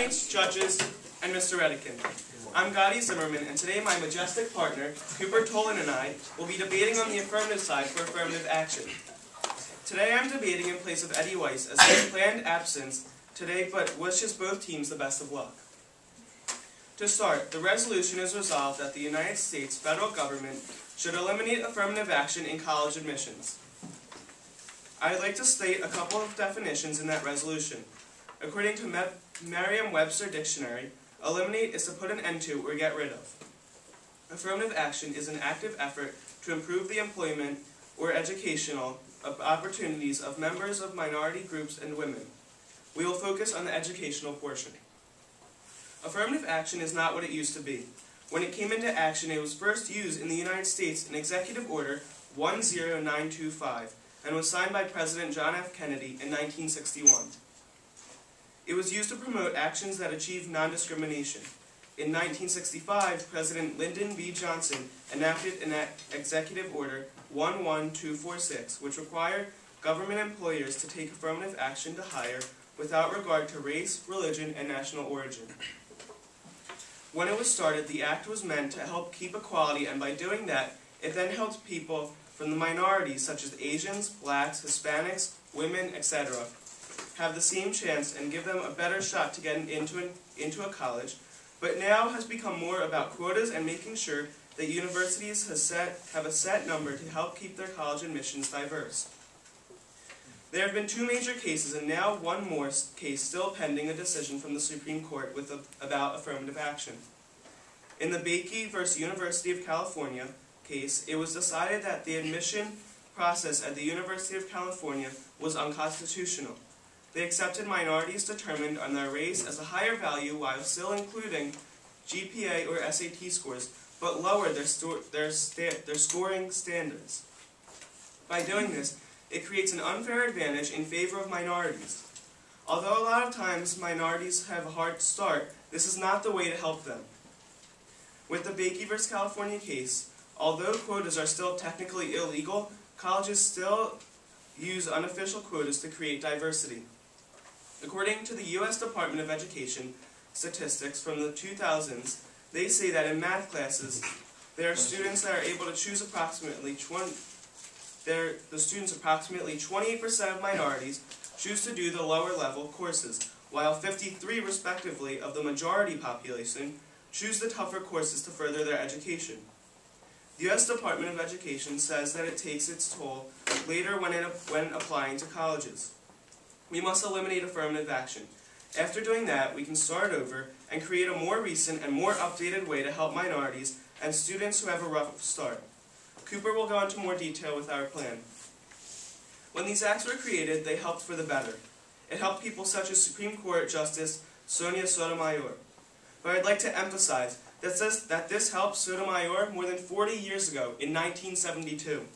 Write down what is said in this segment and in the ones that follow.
attorneys, judges, and Mr. Redican. I'm Gotti Zimmerman, and today my majestic partner, Cooper Tolan, and I will be debating on the affirmative side for affirmative action. Today I'm debating in place of Eddie Weiss as his planned absence today, but wishes both teams the best of luck. To start, the resolution is resolved that the United States federal government should eliminate affirmative action in college admissions. I'd like to state a couple of definitions in that resolution. According to Merriam-Webster Dictionary, eliminate is to put an end to or get rid of. Affirmative action is an active effort to improve the employment or educational opportunities of members of minority groups and women. We will focus on the educational portion. Affirmative action is not what it used to be. When it came into action, it was first used in the United States in Executive Order 10925 and was signed by President John F. Kennedy in 1961. It was used to promote actions that achieved non-discrimination. In 1965, President Lyndon B. Johnson enacted an Executive Order 11246, which required government employers to take affirmative action to hire without regard to race, religion, and national origin. When it was started, the act was meant to help keep equality, and by doing that, it then helped people from the minorities such as Asians, blacks, Hispanics, women, etc. have the same chance and give them a better shot to get into a college, but now has become more about quotas and making sure that universities have a set number to help keep their college admissions diverse. There have been two major cases and now one more case still pending a decision from the Supreme Court about affirmative action. In the Bakey v. University of California case, it was decided that the admission process at the University of California was unconstitutional. They accepted minorities determined on their race as a higher value while still including GPA or SAT scores, but lowered their scoring standards. By doing this, it creates an unfair advantage in favor of minorities. Although a lot of times minorities have a hard start, this is not the way to help them. With the Bakey v. California case, although quotas are still technically illegal, colleges still use unofficial quotas to create diversity. According to the U.S. Department of Education statistics from the 2000s, they say that in math classes, there are students that are able to choose approximately 28% of minorities choose to do the lower level courses, while 53 respectively of the majority population choose the tougher courses to further their education. The U.S. Department of Education says that it takes its toll later when applying to colleges. We must eliminate affirmative action. After doing that, we can start over and create a more recent and more updated way to help minorities and students who have a rough start. Cooper will go into more detail with our plan. When these acts were created, they helped for the better. It helped people such as Supreme Court Justice Sonia Sotomayor. But I'd like to emphasize that this helped Sotomayor more than 40 years ago, in 1972.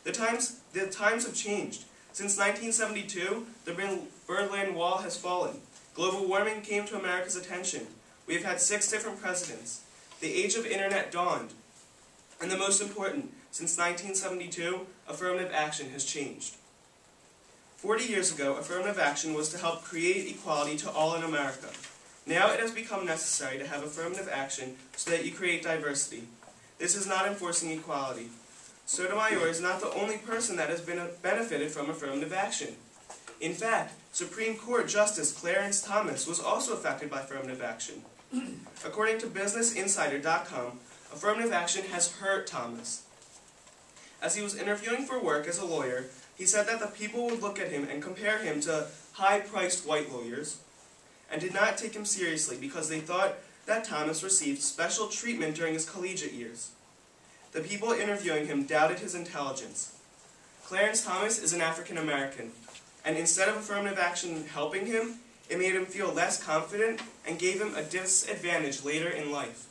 The times have changed. Since 1972, the Berlin Wall has fallen. Global warming came to America's attention. We have had 6 different presidents. The age of internet dawned. And the most important, since 1972, affirmative action has changed. 40 years ago, affirmative action was to help create equality to all in America. Now it has become necessary to have affirmative action so that you create diversity. This is not enforcing equality. Sotomayor is not the only person that has benefited from affirmative action. In fact, Supreme Court Justice Clarence Thomas was also affected by affirmative action. According to BusinessInsider.com, affirmative action has hurt Thomas. As he was interviewing for work as a lawyer, he said that the people would look at him and compare him to high-priced white lawyers, and did not take him seriously because they thought that Thomas received special treatment during his collegiate years. The people interviewing him doubted his intelligence. Clarence Thomas is an African American, and instead of affirmative action helping him, it made him feel less confident and gave him a disadvantage later in life.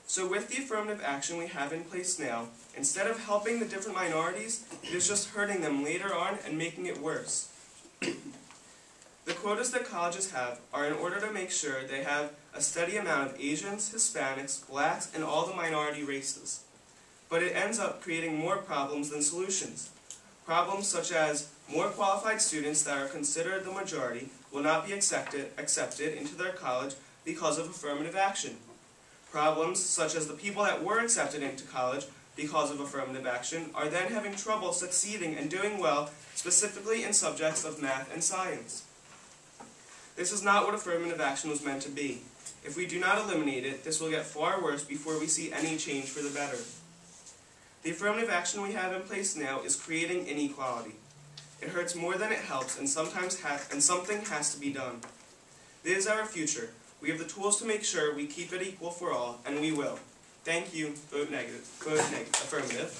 So with the affirmative action we have in place now, instead of helping the different minorities, it is just hurting them later on and making it worse. The quotas that colleges have are in order to make sure they have a steady amount of Asians, Hispanics, blacks, and all the minority races. But it ends up creating more problems than solutions. Problems such as More qualified students that are considered the majority will not be accepted into their college because of affirmative action. Problems such as the people that were accepted into college because of affirmative action are then having trouble succeeding and doing well, specifically in subjects of math and science. This is not what affirmative action was meant to be. If we do not eliminate it, this will get far worse before we see any change for the better. The affirmative action we have in place now is creating inequality. It hurts more than it helps, and something has to be done. This is our future. We have the tools to make sure we keep it equal for all, and we will. Thank you. Vote negative. Vote negative. Affirmative.